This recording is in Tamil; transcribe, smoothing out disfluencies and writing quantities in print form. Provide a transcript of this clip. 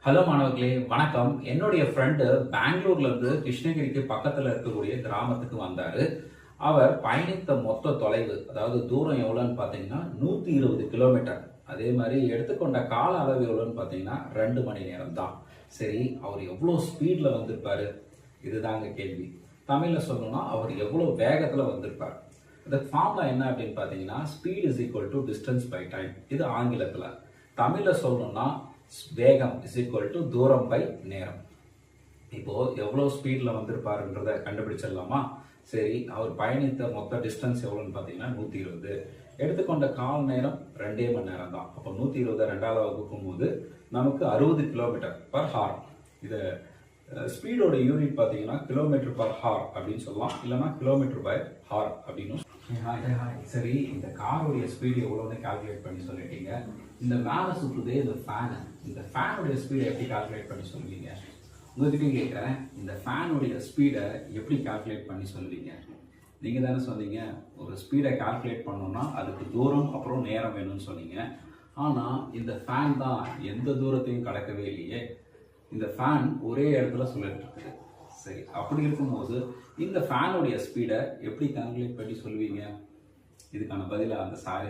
ஹலோ மாணவர்களே, வணக்கம். என்னுடைய ஃப்ரெண்டு பெங்களூர்ல இருந்து கிருஷ்ணகிரிக்கு பக்கத்துல இருக்கக்கூடிய கிராமத்துக்கு வந்தாரு. அவர் பயணித்த மொத்த தொலைவு, அதாவது தூரம் எவ்வளோன்னு பார்த்தீங்கன்னா 120 கிலோமீட்டர். அதே மாதிரி எடுத்துக்கொண்ட கால அளவு எவ்வளோன்னு பார்த்தீங்கன்னா 2 மணி நேரம் தான். சரி, அவர் எவ்வளோ ஸ்பீட்ல வந்திருப்பாரு? இதுதாங்க கேள்வி. தமிழ்ல சொல்லணும்னா அவர் எவ்வளோ வேகத்துல வந்திருப்பார். அதுக்கு ஃபார்முலா என்ன அப்படின்னு பார்த்தீங்கன்னா speed is equal to distance by time. இது ஆங்கிலத்தில். தமிழ்ல சொல்லணும்னா வேகம் இஸ் ஈக்குவல் டு தூரம் பை நேரம். இப்போ எவ்வளவு ஸ்பீட்ல வந்திருப்பாருன்றத கண்டுபிடிச்சிடலாமா? சரி, அவர் பயணித்த மொத்த டிஸ்டன்ஸ் எவ்வளவுன்னு பார்த்தீங்கன்னா 120. எடுத்துக்கொண்ட கால நேரம் 2 மணி நேரம் தான். அப்போ 120 ரெண்டாவது வகுக்கும் போது நமக்கு 60 கிலோமீட்டர் பர் ஹார். இதை ஸ்பீடோட யூனிட் பார்த்தீங்கன்னா கிலோமீட்டர் பர் ஹார் அப்படின்னு சொல்லலாம், இல்லைன்னா கிலோமீட்டர் பை ஹார் அப்படின்னு. சரி, இந்த காரோடைய ஸ்பீடு எவ்வளோன்னு கால்குலேட் பண்ணி சொல்லிட்டீங்க. இந்த மேலே சுற்றுதே இந்த ஃபேனு, இந்த ஃபேனுடைய ஸ்பீடை எப்படி கால்குலேட் பண்ணி சொல்லுவீங்க? உங்ககிட்ட கேட்குறேன், இந்த ஃபேனுடைய ஸ்பீடை எப்படி கால்குலேட் பண்ணி சொல்லுவீங்க? நீங்கள் தானே சொன்னீங்க ஒரு ஸ்பீடை கால்குலேட் பண்ணோம்னா அதுக்கு தூரம் அப்புறம் நேரம் வேணும்னு சொன்னீங்க. ஆனால் இந்த ஃபேன் தான் எந்த தூரத்தையும் கடக்கவே இல்லையே. இந்த ஃபேன் ஒரே இடத்துல சொல்லிட்டு இருக்குது. சரி, அப்படி இருக்கும்போது இந்த ஃபேனுடைய ஸ்பீடை எப்படி கால்குலேட் பண்ணி சொல்லுவீங்க? இதுக்கான பதிலாக அந்த சாரே